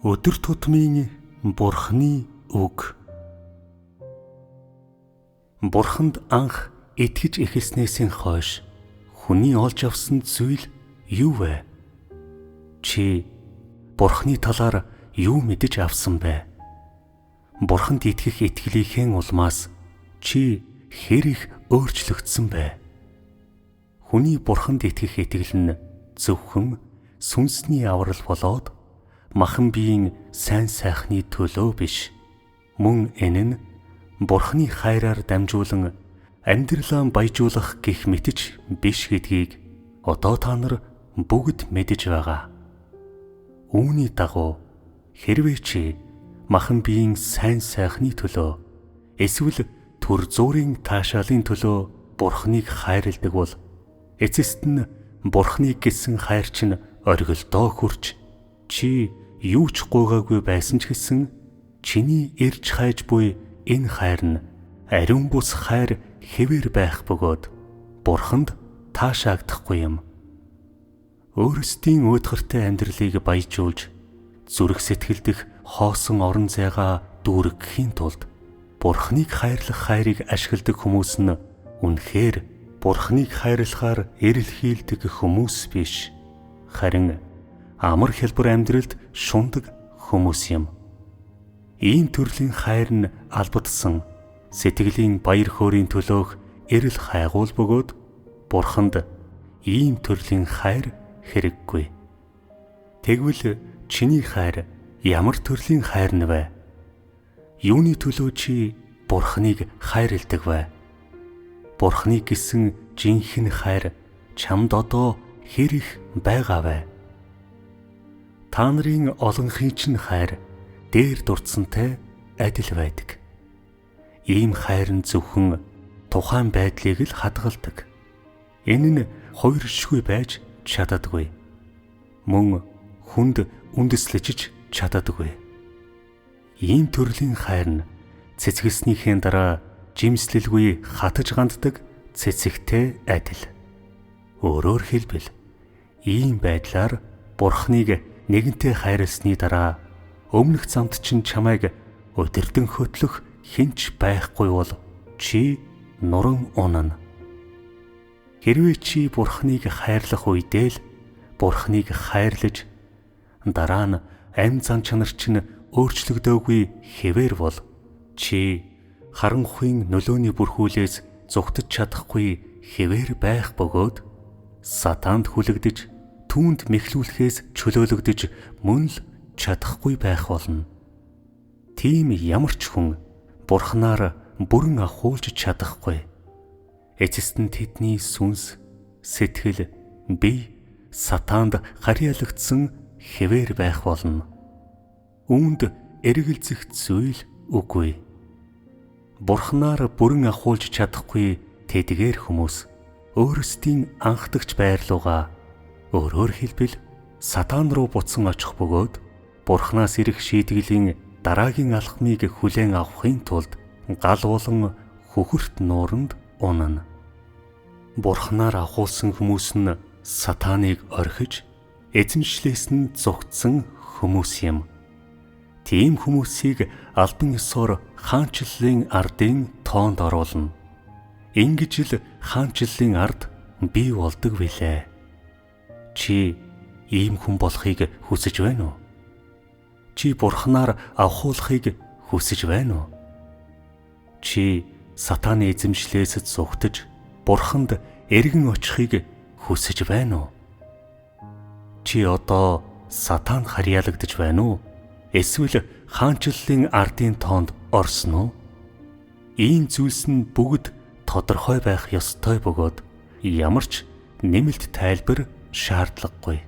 Өдөр тутмын Бурхны үг. Бурханд анх итгэж эхэлснээс хойш хүний олж авсан зүйл юу вэ? Чи Бурхны талаар юу мэдэж авсан бэ? Бурханд итгэх итгэлийнхээ улмаас чи хэр их өөрчлөгдсөн бэ? Хүний Бурханд итгэх итгэл нь зөвхөн сүнсний аврал болоод махан биеийн сайн сайхны төлөө биш. Мөн энэ нь Бурхны хайраар дамжуулан амьдралаа баяжуулах гэх мэтч биш гэдгийг одоо та нар бүгд мэдэж байгаа. Үүний дагуу хэрвээ чи махан биеийн сайн сайхны төлөө эсвэл түр зуурын таашаалын төлөө Бурхныг хайрладаг бол эцэст нь Бурхныг гэсэн хайр чинь оргилдоо хүрч чи юу ч гуйгаагүй байсан ч гэсэн чиний ирж хайж буй энэ хайр нь ариун бус хайр хэвээр байх бөгөөд Бурханд таашаагдахгүй юм. Өөрсдийн өөдгөртэй амьдралыг баяжуулж зүрх сэтгэл дэх хоосон орон зайгаа дүүргэхийн тулд Бурхныг хайрлах хайрыг ашигладаг хүмүүс нь үнэхээр Бурхныг хайрлахаар эрэлхийлдэг хүмүүс биш. Харин амар хялбар амьдралд шундаг хүмүүс юм. Ийм төрлийн хайр нь албадсан сэтгэлийн баяр хөөрийн төлөөх эрэл хайгуул бөгөөд Бурханд ийм төрлийн хайр хэрэггүй. Тэгвэл чиний хайр ямар төрлийн хайр нэвэ? Юуны төлөө чи Бурхныг хайрладаг вэ? Бурхныг гэсэн жинхэнэ хайр чамд одоо хэр их байгаа вэ? Та нарын олонхын чинь хайр дээр дурдсантай адил байдаг. Ийм хайр нь зөвхөн тухайн байдлыг л хадгалдаг. Энэ нь хувиршгүй байж чаддаггүй. Мөн хүнд үндэслэж чаддаггүй. Ийм төрлийн хайр нь цэцгэснийхээ дараа жимслэлгүй хатаж ганддаг цэцэгтэй адил. Өөрөөр хэлбэл ийм байдлаар Бурхныг нэгэнтээ хайрласны дараа өмнөх замд чинь чамайг өдөрдөн хөтлөх хинч байхгүй бол чи нуран унана. Хэрвээ чи Бурхныг хайрлах үедээ л Бурхныг хайрлаж дараа нь амь зан чанар чинь өөрчлөгдөөгүй хэвээр бол чи харанхуйн нөлөөний бүрхүүлээс зүгтэж чадахгүй хэвээр байх бөгөөд сатаанд хүлэгдэж түүнд мэхлүүлэхээс чөлөөлөгдөж мөн л чадахгүй байх болно. Тийм ямар ч хүн Бурхнаар бүрэн ахуулж чадахгүй. Эцэст нь тэдний сүнс, сэтгэл, бие сатаанд харьяалагдсан хэвээр байх болно. Үүнд эргэлзэх зүйл үгүй. Бурхнаар бүрэн ахуулж чадахгүй тэдгээр хүмүүс өөрсдийн анхдагч байрлуугаа өөрөөр хэлбэл сатан руу буцсан очих бөгөөд Бурхнаас ирэх шийтгэлийн дараагийн алхмыг хүлээн авахын тулд гал болон хөхөрт нууранд унана. Бурхнаар ахуулсан хүмүүс нь сатаныг орхиж эзэмшлээс нь зугтсан хүмүүс юм. Тийм хүмүүсийг албан ёсоор хаанчлалын ардын тоонд оруулна. Ингэж л хаанчлалын ард бий болдог билээ. Чи ийм хүн болохыг хүсэж байна уу? Чи Бурхнаар авахуулахыг хүсэж байна уу? Чи сатаны эзэмшлээс зугтаж Бурханд эргэн очихыг хүсэж байна уу? Чи одоо сатаанд харьяалагдж байна уу? Эсвэл хаанчлалын ардын тоонд орсон уу? Ийм зүйлс нь бүгд тодорхой байх ёстой бөгөөд ямар ч нэмэлт тайлбар шаардлагагүй.